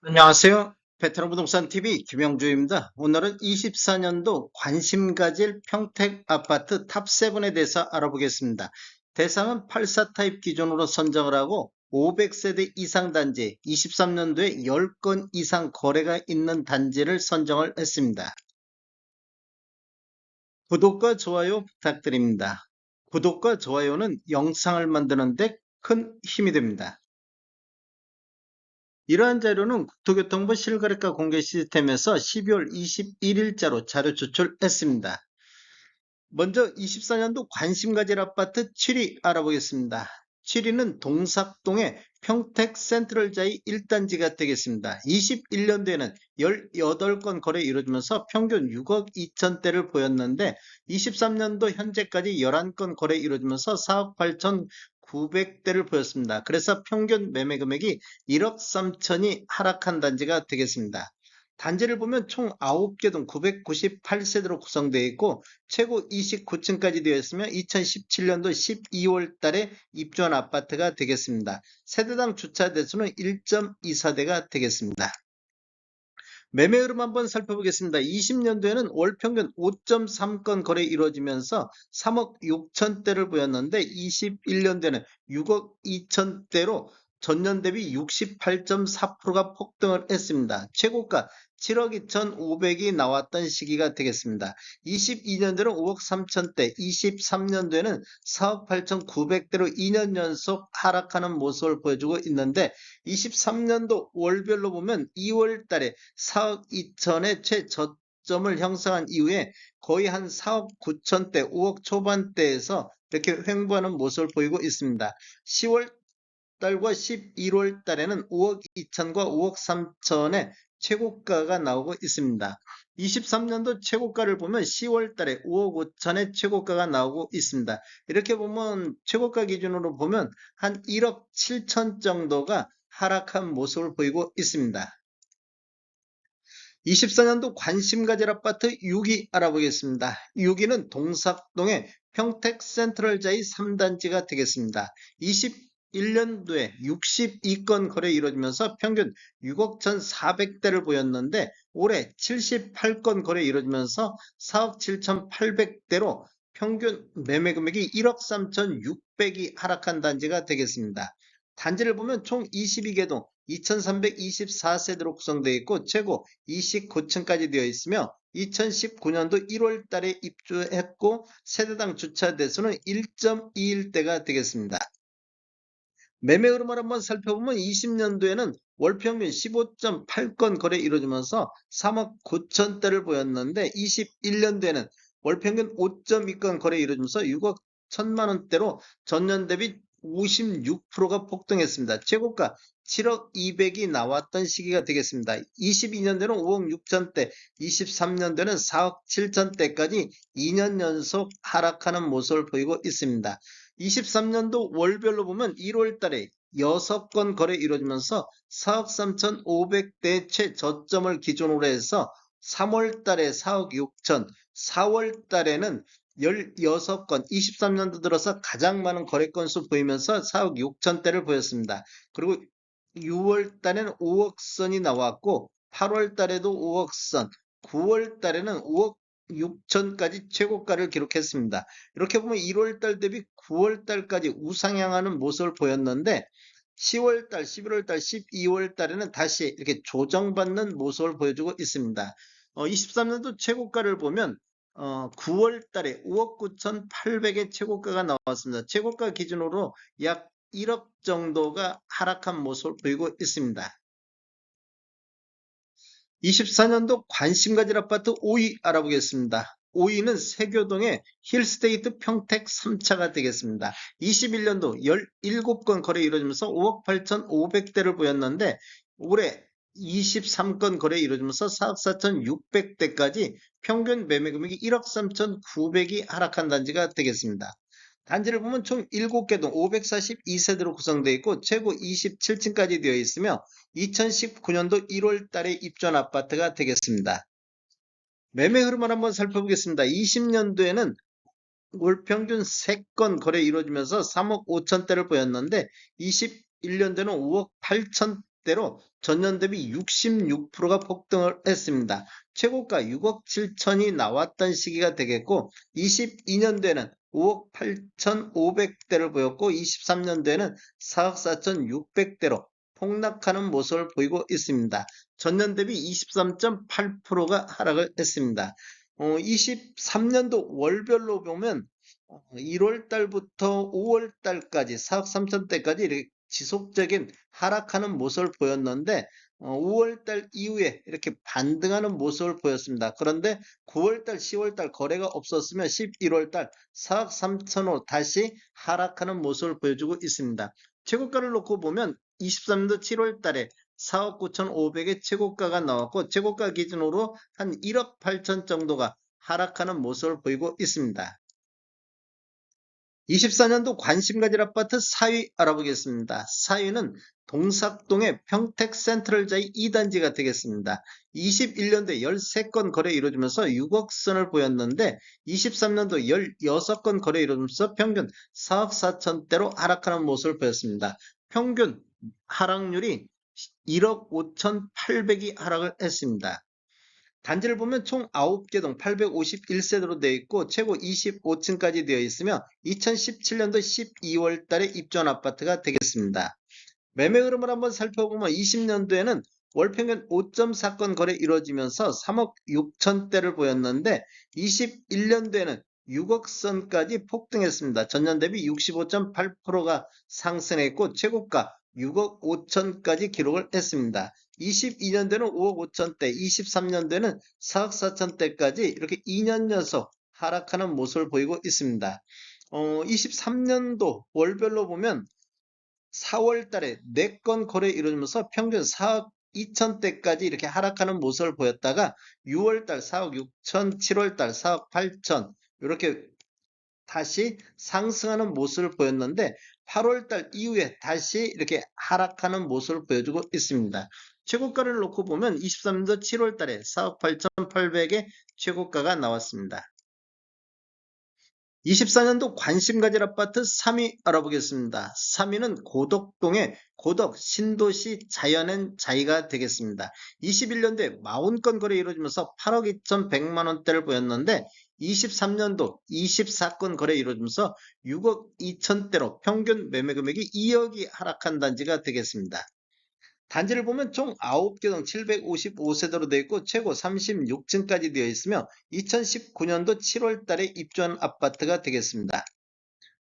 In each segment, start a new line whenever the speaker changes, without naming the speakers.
안녕하세요. 베테랑 부동산 TV 김영주입니다. 오늘은 24년도 관심 가질 평택 아파트 탑7에 대해서 알아보겠습니다. 대상은 84 타입 기준으로 선정을 하고 500세대 이상 단지, 23년도에 10건 이상 거래가 있는 단지를 선정을 했습니다. 구독과 좋아요 부탁드립니다. 구독과 좋아요는 영상을 만드는 데 큰 힘이 됩니다. 이러한 자료는 국토교통부 실거래가 공개 시스템에서 12월 21일자로 자료 제출했습니다. 먼저 24년도 관심 가질 아파트 7위 알아보겠습니다. 7위는 동삭동의 평택 센트럴자이 1단지가 되겠습니다. 21년도에는 18건 거래 이루어지면서 평균 6억 2천대를 보였는데 23년도 현재까지 11건 거래 이루어지면서 4억 8천 900대를 보였습니다. 그래서 평균 매매 금액이 1억 3천이 하락한 단지가 되겠습니다. 단지를 보면 총 9개 동 998세대로 구성되어 있고 최고 29층까지 되어 있으며 2017년도 12월 달에 입주한 아파트가 되겠습니다. 세대당 주차 대수는 1.24대가 되겠습니다. 매매 흐름 한번 살펴보겠습니다. 20년도에는 월 평균 5.3건 거래 이루어지면서 3억 6천대를 보였는데 21년도에는 6억 2천대로 전년 대비 68.4%가 폭등을 했습니다. 최고가 7억 2,500이 나왔던 시기가 되겠습니다. 22년도에는 5억 3천대, 23년도에는 4억 8,900대로 2년 연속 하락하는 모습을 보여주고 있는데 23년도 월별로 보면 2월 달에 4억 2천의 최저점을 형성한 이후에 거의 한 4억 9천대, 5억 초반대에서 이렇게 횡보하는 모습을 보이고 있습니다. 10월 달과 11월 달에는 5억 2천과 5억 3천의 최고가가 나오고 있습니다. 23년도 최고가를 보면 10월 달에 5억 5천의 최고가가 나오고 있습니다. 이렇게 보면 최고가 기준으로 보면 한 1억 7천 정도가 하락한 모습을 보이고 있습니다. 24년도 관심 가질 아파트 6위 알아보겠습니다. 6위는 동삭동의 평택 센트럴자이 3단지가 되겠습니다. 21년도에 62건 거래 이루어지면서 평균 6억 1,400대를 보였는데 올해 78건 거래 이루어지면서 4억 7,800대로 평균 매매 금액이 1억 3,600이 하락한 단지가 되겠습니다. 단지를 보면 총 22개 동 2324세대로 구성되어 있고 최고 29층까지 되어 있으며 2019년도 1월 달에 입주했고 세대당 주차 대수는 1.21대가 되겠습니다. 매매 흐름을 한번 살펴보면 20년도에는 월평균 15.8건 거래 이루어지면서 3억 9천대를 보였는데 21년도에는 월평균 5.2건 거래 이루어지면서 6억 1천만 원대로 전년 대비 56%가 폭등했습니다. 최고가 7억 200이 나왔던 시기가 되겠습니다. 22년도에는 5억 6천대, 23년도에는 4억 7천대까지 2년 연속 하락하는 모습을 보이고 있습니다. 23년도 월별로 보면 1월 달에 6건 거래 이루어지면서 4억 3,500대 최저점을 기준으로 해서 3월 달에 4억 6천, 4월 달에는 16건, 23년도 들어서 가장 많은 거래 건수 보이면서 4억 6천대를 보였습니다. 그리고 6월 달에는 5억 선이 나왔고 8월 달에도 5억 선, 9월 달에는 5억 6천까지 최고가를 기록했습니다. 이렇게 보면 1월 달 대비 9월 달까지 우상향하는 모습을 보였는데 10월 달, 11월 달, 12월 달에는 다시 이렇게 조정받는 모습을 보여주고 있습니다. 23년도 최고가를 보면 9월 달에 5억 9,800의 최고가가 나왔습니다. 최고가 기준으로 약 1억 정도가 하락한 모습을 보이고 있습니다. 24년도 관심 가질 아파트 5위 알아보겠습니다. 5위는 세교동의 힐스테이트 평택 3차가 되겠습니다. 21년도 17건 거래 이루어지면서 5억 8,500대를 보였는데 올해 23건 거래 이루어지면서 4억 4,600대까지 평균 매매 금액이 1억 3,900이 하락한 단지가 되겠습니다. 단지를 보면 총 7개 동 542세대로 구성되어 있고 최고 27층까지 되어 있으며 2019년도 1월 달에 입주한 아파트가 되겠습니다. 매매 흐름을 한번 살펴보겠습니다. 20년도에는 월 평균 3건 거래 이루어지면서 3억 5천대를 보였는데 21년도에는 5억 8천 50대로 전년 대비 66%가 폭등을 했습니다. 최고가 6억 7천이 나왔던 시기가 되겠고 22년도에는 5억 8,500대를 보였고 23년도에는 4억 4,600대로 폭락하는 모습을 보이고 있습니다. 전년 대비 23.8%가 하락을 했습니다. 23년도 월별로 보면 1월 달부터 5월 달까지 4억 3천대까지 이렇게 지속적인 하락하는 모습을 보였는데 5월 달 이후에 이렇게 반등하는 모습을 보였습니다. 그런데 9월 달, 10월 달 거래가 없었으면 11월 달 4억 3천으로 다시 하락하는 모습을 보여주고 있습니다. 최고가를 놓고 보면 23년도 7월 달에 4억 9,500의 최고가가 나왔고 최고가 기준으로 한 1억 8천 정도가 하락하는 모습을 보이고 있습니다. 24년도 관심 가질 아파트 4위 알아보겠습니다. 4위는 동삭동의 평택 센트럴자이 2단지가 되겠습니다. 21년도에 13건 거래 이루어지면서 6억 선을 보였는데 23년도 16건 거래 이루어지면서 평균 4억 4천대로 하락하는 모습을 보였습니다. 평균 하락률이 1억 5,800이 하락을 했습니다. 단지를 보면 총 9개 동 851세대로 되어 있고 최고 25층까지 되어 있으며 2017년도 12월 달에 입주한 아파트가 되겠습니다. 매매 흐름을 한번 살펴보면 20년도에는 월평균 5.4건 거래 이루어지면서 3억 6천대를 보였는데 21년도에는 6억 선까지 폭등했습니다. 전년 대비 65.8%가 상승했고 최고가 6억 5천까지 기록을 했습니다. 22년도에는 5억 5천대, 23년도에는 4억 4천대까지 이렇게 2년 연속 하락하는 모습을 보이고 있습니다. 23년도 월별로 보면 4월 달에 4건 거래 이루어지면서 평균 4억 2천대까지 이렇게 하락하는 모습을 보였다가 6월 달 4억 6천, 7월 달 4억 8천 이렇게 다시 상승하는 모습을 보였는데 8월 달 이후에 다시 이렇게 하락하는 모습을 보여주고 있습니다. 최고가를 놓고 보면 23년도 7월 달에 4억 8,800의 최고가가 나왔습니다. 24년도 관심 가질 아파트 3위 알아보겠습니다. 3위는 고덕동의 고덕 신도시 자연앤 자이가 되겠습니다. 21년도에 40건 거래 이루어지면서 8억 2,100만 원대를 보였는데 23년도 24건 거래 이루어지면서 6억 2천대로 평균 매매 금액이 2억이 하락한 단지가 되겠습니다. 단지를 보면 총 9개 동 755세대로 되어 있고 최고 36층까지 되어 있으며 2019년도 7월 달에 입주한 아파트가 되겠습니다.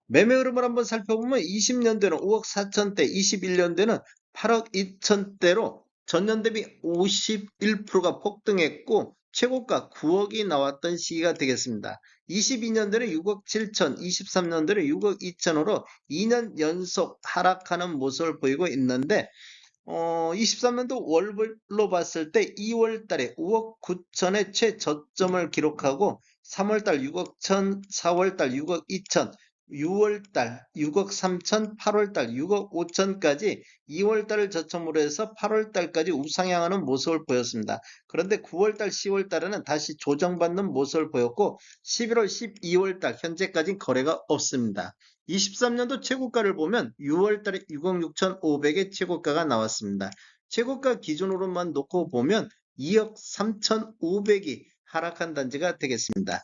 매매 흐름을 한번 살펴보면 20년도에는 5억 4천대, 21년도에는 8억 2천대로 전년 대비 51%가 폭등했고 최고가 9억이 나왔던 시기가 되겠습니다. 22년도에는 6억 7천, 23년도에는 6억 2천으로 2년 연속 하락하는 모습을 보이고 있는데 23년도 월별로 봤을 때 2월 달에 5억 9천의 최저점을 기록하고 3월 달 6억 1천, 4월 달 6억 2천, 6월 달 6억 3천, 8월 달 6억 5천까지 2월 달을 저점으로 해서 8월 달까지 우상향하는 모습을 보였습니다. 그런데 9월 달, 10월 달에는 다시 조정받는 모습을 보였고 11월, 12월 달 현재까지 거래가 없습니다. 23년도 최고가를 보면 6월 달에 6억 6,500의 최고가가 나왔습니다. 최고가 기준으로만 놓고 보면 2억 3,500이 하락한 단지가 되겠습니다.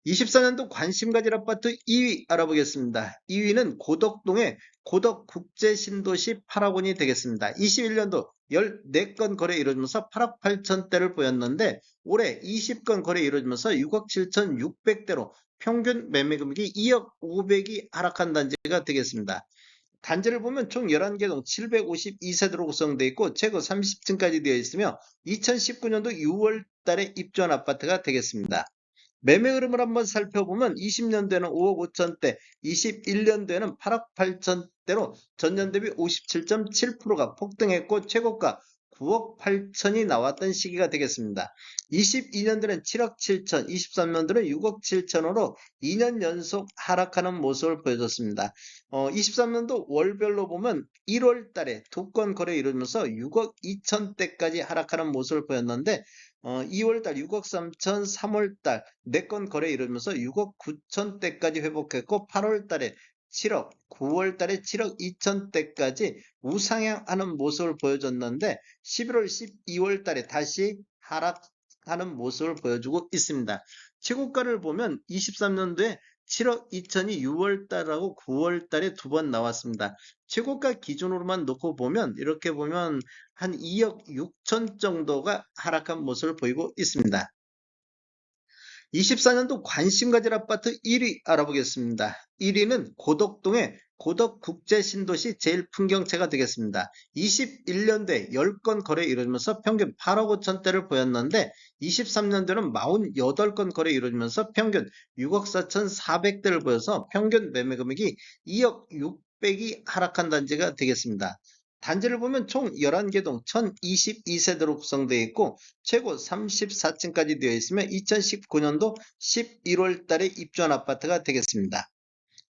24년도 관심 가질 아파트 2위 알아보겠습니다. 2위는 고덕동의 고덕국제신도시 8학원이 되겠습니다. 21년도 14건 거래 이루어지면서 8억 8천대를 보였는데 올해 20건 거래 이루어지면서 6억 7,600대로 평균 매매 금액이 2억 500이 하락한 단지가 되겠습니다. 단지를 보면 총 11개 동 752세대로 구성되어 있고 최고 30층까지 되어 있으며 2019년도 6월 달에 입주한 아파트가 되겠습니다. 매매 흐름을 한번 살펴보면 20년도에는 5억 5천대, 21년도에는 8억 8천대로 전년 대비 57.7%가 폭등했고 최고가 9억 8천이 나왔던 시기가 되겠습니다. 22년도에는 7억 7천, 23년도에는 6억 7천으로 2년 연속 하락하는 모습을 보여줬습니다. 23년도 월별로 보면 1월 달에 2건 거래 이루면서 6억 2천대까지 하락하는 모습을 보였는데 2월달 6억 3천, 3월달 4건 거래 이루면서 6억 9천대까지 회복했고 8월달에 7억, 9월 달에 7억 2천대까지 우상향하는 모습을 보여줬는데 11월, 12월 달에 다시 하락하는 모습을 보여주고 있습니다. 최고가를 보면 23년도에 7억 2천이 6월 달하고 9월 달에 두 번 나왔습니다. 최고가 기준으로만 놓고 보면 이렇게 보면 한 2억 6천 정도가 하락한 모습을 보이고 있습니다. 24년도 관심 가질 아파트 1위 알아보겠습니다. 1위는 고덕동의 고덕국제신도시 제일풍경채가 되겠습니다. 21년도에 10건 거래 이루어지면서 평균 8억 5천대를 보였는데 23년도에는 48건 거래 이루어지면서 평균 6억 4천4백대를 보여서 평균 매매 금액이 2억 6백이 하락한 단지가 되겠습니다. 단지를 보면 총 11개 동 1022세대로 구성되어 있고 최고 34층까지 되어 있으며 2019년도 11월 달에 입주한 아파트가 되겠습니다.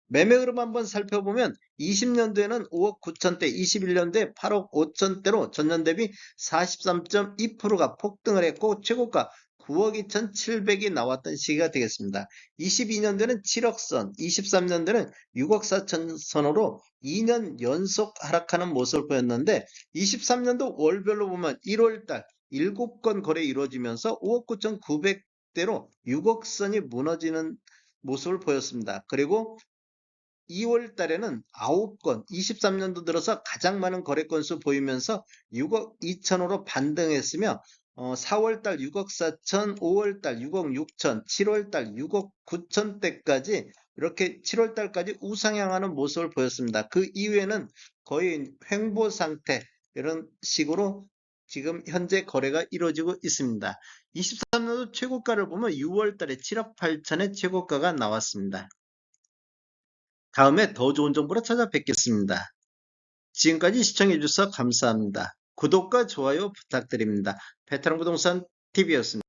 매매 흐름 한번 살펴보면 20년도에는 5억 9천대, 21년도에 8억 5천대로 전년 대비 43.2%가 폭등을 했고 최고가 9억 2천7백이 나왔던 시기가 되겠습니다. 22년도에는 7억 선, 23년도에는 6억 4천 선으로 2년 연속 하락하는 모습을 보였는데 23년도 월별로 보면 1월달 7건 거래 이루어지면서 5억 9천9백대로 6억 선이 무너지는 모습을 보였습니다. 그리고 2월 달에는 9건, 23년도 들어서 가장 많은 거래 건수 보이면서 6억 2천으로 반등했으며 4월 달 6억 4천, 5월 달 6억 6천, 7월 달 6억 9천대까지 이렇게 7월 달까지 우상향하는 모습을 보였습니다. 그 이후에는 거의 횡보 상태 이런 식으로 지금 현재 거래가 이루어지고 있습니다. 23년도 최고가를 보면 6월 달에 7억 8천의 최고가가 나왔습니다. 다음에 더 좋은 정보로 찾아뵙겠습니다. 지금까지 시청해주셔서 감사합니다. 구독과 좋아요 부탁드립니다. 베테랑 부동산 TV였습니다.